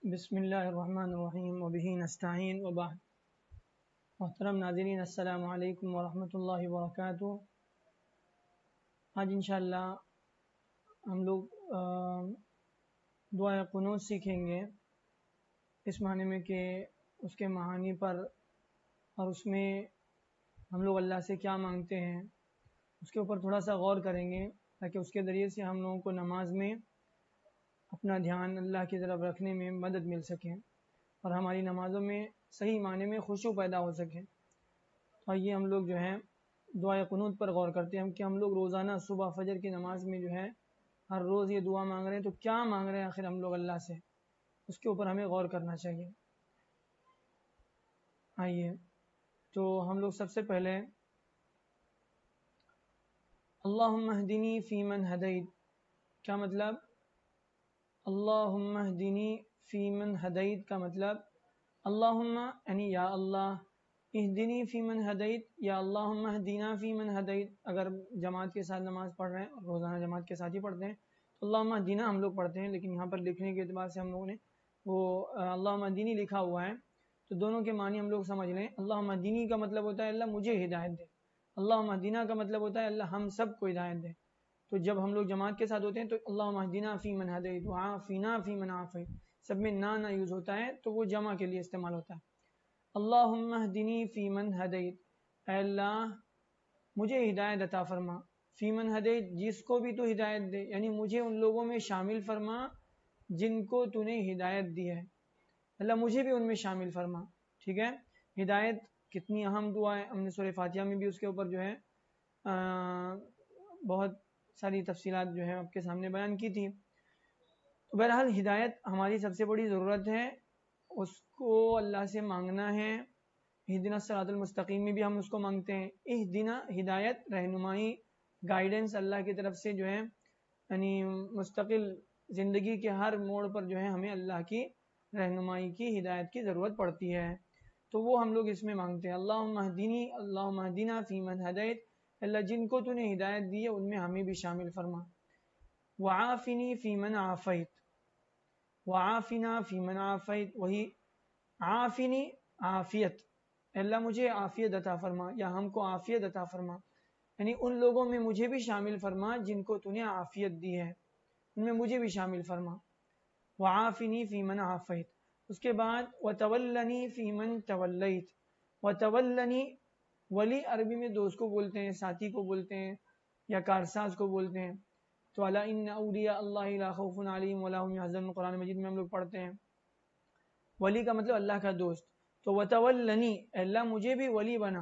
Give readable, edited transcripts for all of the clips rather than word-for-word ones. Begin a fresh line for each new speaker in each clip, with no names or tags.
بسم اللہ الرحمن الرحیم وبہ نستعین وبعد۔ محترم ناظرین، السلام علیکم ورحمۃ اللہ وبرکاتہ۔ آج انشاءاللہ ہم لوگ دعائے قنوت سیکھیں گے، اس معنی میں کہ اس کے معانی پر اور اس میں ہم لوگ اللہ سے کیا مانگتے ہیں اس کے اوپر تھوڑا سا غور کریں گے، تاکہ اس کے ذریعے سے ہم لوگوں کو نماز میں اپنا دھیان اللہ کی طرف رکھنے میں مدد مل سکے اور ہماری نمازوں میں صحیح معنی میں خشوع پیدا ہو سکے۔ تو آئیے ہم لوگ جو ہے دعائے قنوت پر غور کرتے ہیں کہ ہم لوگ روزانہ صبح فجر کی نماز میں جو ہے ہر روز یہ دعا مانگ رہے ہیں، تو کیا مانگ رہے ہیں آخر ہم لوگ اللہ سے، اس کے اوپر ہمیں غور کرنا چاہیے۔ آئیے تو ہم لوگ سب سے پہلے اللہم اہدنی فیمن ہدیت، کیا مطلب؟ اللہم اہدنی فیمن ہدیت کا مطلب اللہم یعنی یا اللہ، اہدنی فیمن ہدیت یا اللہم اہدنا فیمن ہدیت۔ اگر جماعت کے ساتھ نماز پڑھ رہے ہیں اور روزانہ جماعت کے ساتھ ہی پڑھتے ہیں تو اللہم اہدنا ہم لوگ پڑھتے ہیں، لیکن یہاں پر لکھنے کے اعتبار سے ہم لوگوں نے وہ اللہم اہدنی لکھا ہوا ہے، تو دونوں کے معنی ہم لوگ سمجھ لیں۔ اللہم اہدنی کا مطلب ہوتا ہے اللہ مجھے ہدایت دے، اللہم اہدنا کا مطلب ہوتا ہے اللہ ہم سب کو ہدایت دے۔ تو جب ہم لوگ جماعت کے ساتھ ہوتے ہیں تو اللہم اہدنا فیمن ہدیت وعافنا فیمن عافیت، سب میں نا یوز ہوتا ہے تو وہ جمع کے لیے استعمال ہوتا ہے۔ اللہم اہدنی فیمن ہدیت، اے اللہ مجھے ہدایت عطا فرما، فیمن ہدیت جس کو بھی تو ہدایت دے، یعنی مجھے ان لوگوں میں شامل فرما جن کو تو نے ہدایت دی ہے، اللہ مجھے بھی ان میں شامل فرما۔ ٹھیک ہے، ہدایت کتنی اہم دعا ہے، ہم نے سورہ فاتحہ میں بھی اس کے اوپر جو ہے بہت ساری تفصیلات جو ہے آپ کے سامنے بیان کی تھی۔ تو بہرحال ہدایت ہماری سب سے بڑی ضرورت ہے، اس کو اللہ سے مانگنا ہے۔ اہدنا الصراط المستقیم میں بھی ہم اس کو مانگتے ہیں، اہدنا ہدایت، رہنمائی، گائیڈنس اللہ کی طرف سے جو ہے، یعنی مستقل زندگی کے ہر موڑ پر جو ہے ہمیں اللہ کی رہنمائی کی، ہدایت کی ضرورت پڑتی ہے، تو وہ ہم لوگ اس میں مانگتے ہیں۔ اللہم اہدنی، اللہم اہدنا فیمن ہدیت، اللہ جن کو تو نے ہدایت دی ہے ان میں ہمیں بھی شامل فرما۔ وعافنی فیمن عافیت، وعافنا فیمن عافیت، وہی عافنی عافیت، اللہ مجھے عافیت عطا فرما یا ہم کو عافیت عطا فرما، یعنی ان لوگوں میں مجھے بھی شامل فرما جن کو تو نے عافیت دی ہے، ان میں مجھے بھی شامل فرما۔ وعافنی فیمن عافیت، اس کے بعد وتولنی فیمن تولیت، وتولنی، ولی عربی میں دوست کو بولتے ہیں، ساتھی کو بولتے ہیں یا کارساز کو بولتے ہیں، تو الا ان اولیاء اللہ لا خوف علیہم ولا هم يحزنون، قرآن مجید میں ہم لوگ پڑھتے ہیں۔ ولی کا مطلب اللہ کا دوست، تو وتولنی، اللہ مجھے بھی ولی بنا،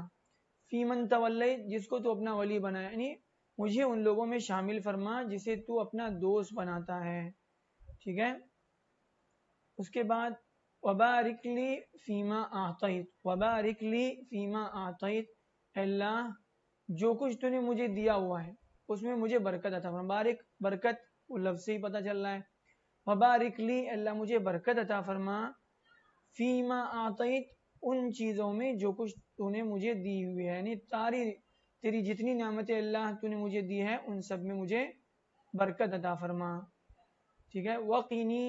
فیمن تولیت جس کو تو اپنا ولی بنا، یعنی مجھے ان لوگوں میں شامل فرما جسے تو اپنا دوست بناتا ہے۔ ٹھیک ہے، اس کے بعد وبارک لی فیما اعطیت، وبارک لی فیما اعطیت، اللہ جو کچھ تو نے مجھے دیا ہوا ہے اس میں مجھے برکت عطا فرما۔ بارک، برکت، وہ لفظ سے ہی پتہ چل رہا ہے۔ وبارک لی، اللہ مجھے برکت عطا فرما، فیما اعطیت، ان چیزوں میں جو کچھ تو نے مجھے دی ہوئی ہے، یعنی تیری جتنی نعمتیں اللہ تو نے مجھے دی ہے ان سب میں مجھے برکت عطا فرما۔ ٹھیک ہے، وقینی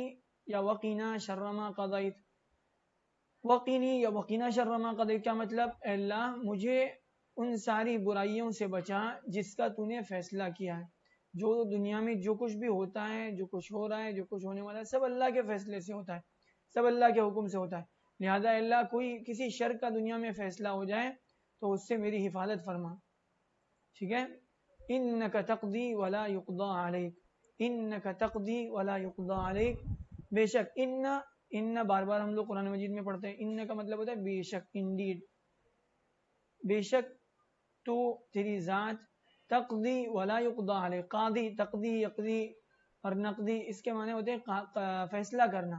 یا وقینا شر ما قضیت، وقینی یا وقینا شر ما قضیت کیا مطلب؟ اے اللہ مجھے ان ساری برائیوں سے بچا جس کا تو نے فیصلہ کیا ہے۔ جو دنیا میں جو کچھ بھی ہوتا ہے، جو کچھ ہو رہا ہے، جو کچھ ہونے والا ہے، سب اللہ کے فیصلے سے ہوتا ہے، سب اللہ کے حکم سے ہوتا ہے، لہذا اللہ کوئی کسی شر کا دنیا میں فیصلہ ہو جائے تو اس سے میری حفاظت فرما۔ ٹھیک ہے، انک تقضی ولا یقضی علیک، انک تقضی ولا یقضی علیک، بے شک، ان بار بار ہم لوگ قرآن مجید میں پڑھتے ہیں، ان کا مطلب ہوتا ہے بے شک، انڈیڈ، بے شک تو تیری ذات، تقضی ولا یقضی علیک، قاضی، تقضی، یقضی اور نقضی اس کے معنی ہوتے ہیں فیصلہ کرنا،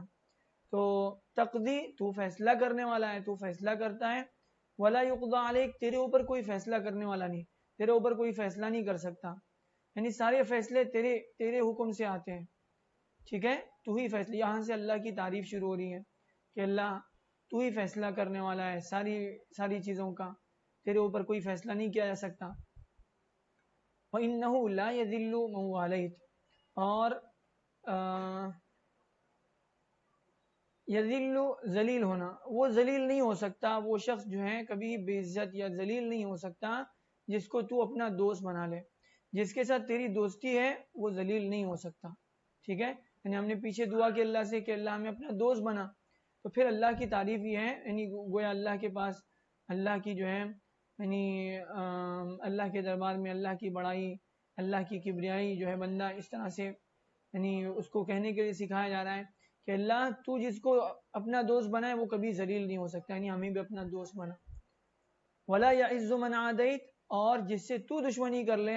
تو تقضی تو فیصلہ کرنے والا ہے، تو فیصلہ کرتا ہے، ولا یقضی علیک تیرے اوپر کوئی فیصلہ کرنے والا نہیں، تیرے اوپر کوئی فیصلہ نہیں کر سکتا، یعنی سارے فیصلے تیرے حکم سے آتے ہیں۔ ٹھیک ہے، تو ہی فیصلہ، یہاں سے اللہ کی تعریف شروع ہو رہی ہے کہ اللہ تو ہی فیصلہ کرنے والا ہے ساری چیزوں کا، تیرے اوپر کوئی فیصلہ نہیں کیا جا سکتا۔ وَإِنَّهُ لَا يَذِلُّ مَنْ وَالَيْتَ، اور یذل ذلیل ہونا، وہ ذلیل نہیں ہو سکتا، وہ شخص جو ہے کبھی بے عزت یا ذلیل نہیں ہو سکتا جس کو تو اپنا دوست بنا لے، جس کے ساتھ تیری دوستی ہے وہ ذلیل نہیں ہو سکتا. ٹھیک ہے، یعنی ہم نے پیچھے دعا کی اللہ سے کہ اللہ ہمیں اپنا دوست بنا، تو پھر اللہ کی تعریف یہ ہے، یعنی گویا اللہ کے پاس اللہ کی جو ہے یعنی اللہ کے دربار میں اللہ کی بڑائی، اللہ کی کبریائی جو ہے بندہ اس طرح سے یعنی اس کو کہنے کے لیے سکھایا جا رہا ہے کہ اللہ تو جس کو اپنا دوست بنائے وہ کبھی ذلیل نہیں ہو سکتا، یعنی ہمیں بھی اپنا دوست بنا. ولا یعز من عادیت، اور جس سے تو دشمنی کر لے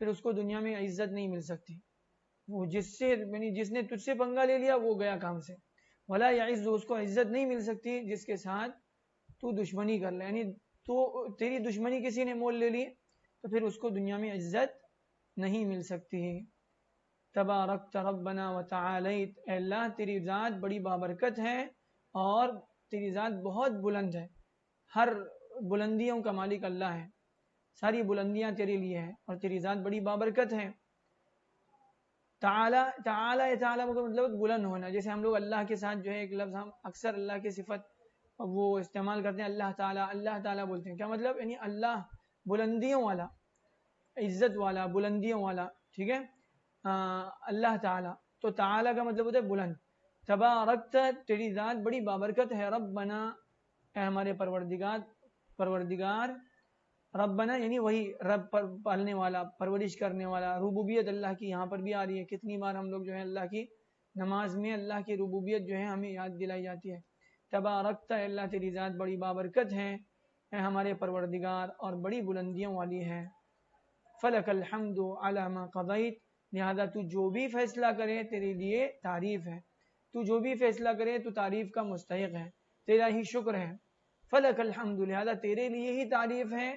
پھر اس کو دنیا میں عزت نہیں مل سکتی، وہ جس سے یعنی جس نے تجھ سے پنگا لے لیا وہ گیا کام سے. ولا یعز، اس کو عزت نہیں مل سکتی جس کے ساتھ تو دشمنی کر لے، یعنی تو تیری دشمنی کسی نے مول لے لی تو پھر اس کو دنیا میں عزت نہیں مل سکتی. تبارکت ربنا وتعالیت، اے اللہ تیری ذات بڑی بابرکت ہے اور تیری ذات بہت بلند ہے، ہر بلندیوں کا مالک اللہ ہے، ساری بلندیاں تیرے لیے ہیں اور تیری ذات بڑی بابرکت ہے. تعالی تعالی تعالی مطلب بلند ہونا، جیسے ہم لوگ اللہ کے ساتھ جو ہے ایک لفظ ہم اکثر اللہ کی صفت وہ استعمال کرتے ہیں، اللہ تعالی بولتے ہیں، کیا مطلب؟ یعنی اللہ بلندیوں والا، عزت والا، بلندیوں والا. ٹھیک ہے، اللہ تعالی، تو تعالی کا مطلب ہوتا ہے بلند. تبارکت، تیری ذات بڑی بابرکت ہے، ربنا، اے ہمارے پروردگار، ربنا یعنی وہی رب پالنے والا، پرورش کرنے والا. ربوبیت اللہ کی یہاں پر بھی آ رہی ہے، کتنی بار ہم لوگ جو ہے اللہ کی نماز میں اللہ کی ربوبیت جو ہے ہمیں یاد دلائی جاتی ہے. تبارکت، اللہ تیری ذات بڑی بابرکت ہے، اے ہمارے پروردگار، اور بڑی بلندیوں والی ہے. فلک الحمد علی ما قضیت، لہذا تو جو بھی فیصلہ کرے تیرے لیے تعریف ہے، تو جو بھی فیصلہ کرے تو تعریف کا مستحق ہے، تیرا ہی شکر ہے. فلک الحمد، لہذا تیرے لیے ہی تعریف ہے،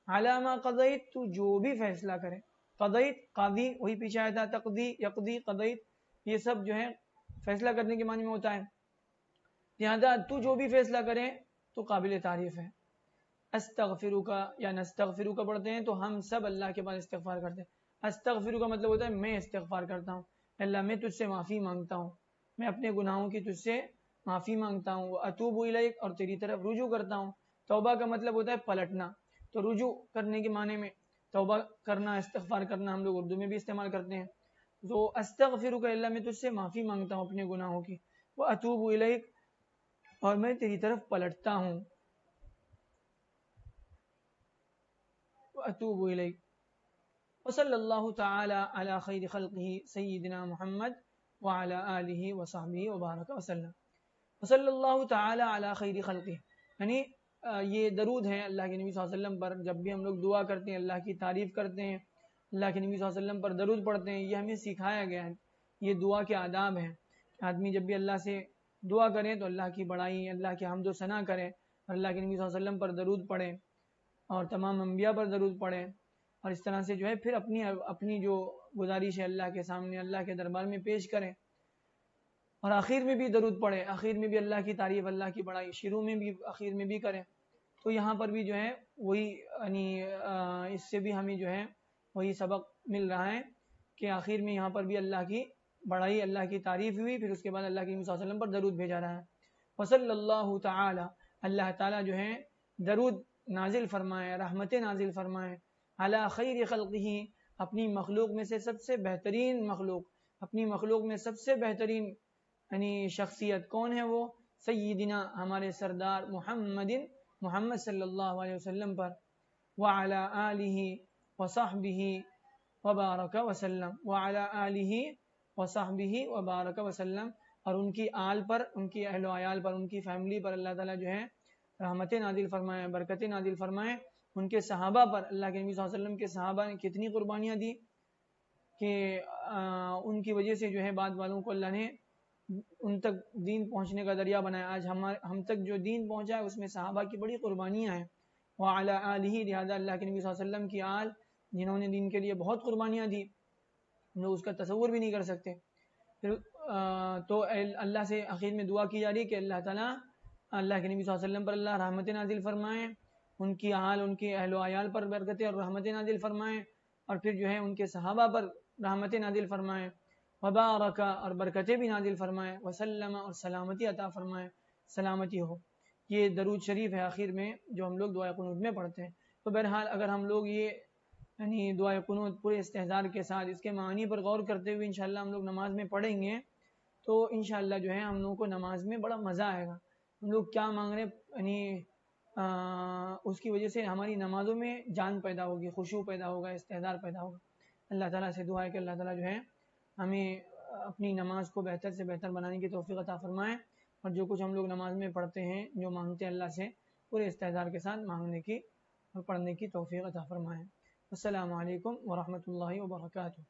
علی ما قضیت، تو جو بھی فیصلہ کرے. قضیت، قاضی، وہی پیچھے آیا تھا، تقضی، یقضی، قضیت، یہ سب جو ہے فیصلہ کرنے کے معنی میں ہوتا ہے. لہذا تو جو بھی فیصلہ کرے تو قابل تعریف ہے. استغفرک یا نستغفرک پڑھتے ہیں تو ہم سب اللہ کے پاس استغفار کرتے ہیں. استغفرک کا مطلب ہوتا ہے میں استغفار کرتا ہوں، اللہ میں تجھ سے معافی مانگتا ہوں، میں اپنے گناہوں کی تجھ سے معافی مانگتا ہوں. اتوب الیک، اور تیری طرف رجوع کرتا ہوں. توبہ کا مطلب ہوتا ہے پلٹنا، تو رجوع کرنے کے معنی میں توبہ کرنا، استغفار کرنا ہم لوگ اردو میں بھی استعمال کرتے ہیں. تو استغفرک، اللہ میں تجھ سے معافی مانگتا ہوں اپنے گناہوں کی. واتوب الیک، اور میں تیری طرف پلٹتا ہوں. واتوب الیک. وصلی اللہ تعالی علی خیر خلقہ سیدنا محمد وعلی آلہ وصحبہ وبارک وسلم. وصلی اللہ تعالی علی خیر خلقہ، یعنی یہ درود ہے اللہ کے نبی صلی اللہ علیہ وسلم پر. جب بھی ہم لوگ دعا کرتے ہیں، اللہ کی تعریف کرتے ہیں، اللہ کے نبی صلی اللہ علیہ وسلم پر درود پڑھتے ہیں، یہ ہمیں سکھایا گیا ہے، یہ دعا کے آداب ہیں. آدمی جب بھی اللہ سے دعا کریں تو اللہ کی بڑائی، اللہ کے حمد و ثنا کریں، اور اللہ کے نبی صلی اللہ علیہ وسلم پر درود پڑھیں اور تمام انبیاء پر درود پڑھیں، اور اس طرح سے جو ہے پھر اپنی جو گزارش ہے اللہ کے سامنے، اللہ کے دربار میں پیش کریں. اور آخر میں بھی درود پڑھیں، آخر میں بھی اللہ کی تعریف، اللہ کی بڑائی، شروع میں بھی آخر میں بھی کریں. تو یہاں پر بھی جو ہے وہی یعنی اس سے بھی ہمیں جو ہے وہی سبق مل رہا ہے کہ آخر میں یہاں پر بھی اللہ کی بڑائی، اللہ کی تعریف ہوئی، پھر اس کے بعد اللہ کے نبی صلی اللہ علیہ وسلم پر درود بھیجا رہا ہے. وصلی اللہ تعالی، اللہ تعالیٰ جو ہے درود نازل فرمائے، رحمت نازل فرمائے، علی خیر خلقہ، اپنی مخلوق میں سے سب سے بہترین مخلوق، اپنی مخلوق میں سب سے بہترین یعنی شخصیت کون ہے؟ وہ سیدنا، ہمارے سردار محمد صلی اللہ علیہ وسلم پر. وعلی آلہ وصحبہ وبارک وسلم، وعلی آلہ وصحبہ وبارک وسلم، اور ان کی آل پر، ان کی اہل و عیال پر، ان کی فیملی پر اللہ تعالیٰ جو ہے رحمت نازل فرمائے، برکت نازل فرمائے. ان کے صحابہ پر، اللہ کے نبی صلی اللہ علیہ وسلم کے صحابہ نے کتنی قربانیاں دی کہ ان کی وجہ سے جو ہے بعد والوں کو اللہ نے ان تک دین پہنچنے کا ذریعہ بنایا. آج ہم تک جو دین پہنچا ہے اس میں صحابہ کی بڑی قربانیاں ہیں. وعلی آلہ، لہذا اللہ کے نبی صلی اللہ علیہ وسلم کی آل جنہوں نے دین کے لیے بہت قربانیاں دی، ہم لوگ اس کا تصور بھی نہیں کر سکتے. پھر تو اللہ سے آخر میں دعا کی جا رہی ہے کہ اللہ تعالیٰ اللہ کے نبی صلی اللہ علیہ وسلم پر اللہ رحمت نازل فرمائیں، ان کی آل، ان کے اہل و عیال پر برکتیں اور رحمت نازل فرمائیں، اور پھر جو ہے ان کے صحابہ پر رحمت نازل فرمائیں. وبارک اور برکتیں بھی نازل فرمائے، وسلم اور سلامتی عطا فرمائے، سلامتی ہو۔ یہ درود شریف ہے آخر میں جو ہم لوگ دعائے قنوت میں پڑھتے ہیں۔ تو بہرحال اگر ہم لوگ یہ یعنی دعائے قنوت پورے استحضار کے ساتھ اس کے معنی پر غور کرتے ہوئے انشاءاللہ ہم لوگ نماز میں پڑھیں گے تو انشاءاللہ جو ہے ہم لوگوں کو نماز میں بڑا مزہ آئے گا۔ ہم لوگ کیا مانگ رہے یعنی اس کی وجہ سے ہماری نمازوں میں جان پیدا ہوگی، خشوع پیدا ہوگا، استحضار پیدا ہوگا۔ اللہ تعالیٰ سے دعا ہے کہ اللہ تعالیٰ جو ہے ہمیں اپنی نماز کو بہتر سے بہتر بنانے کی توفیق عطا فرمائے، اور جو کچھ ہم لوگ نماز میں پڑھتے ہیں، جو مانگتے ہیں اللہ سے، پورے استحضار کے ساتھ مانگنے کی اور پڑھنے کی توفیق عطا فرمائے۔ السلام علیکم ورحمۃ اللہ وبرکاتہ۔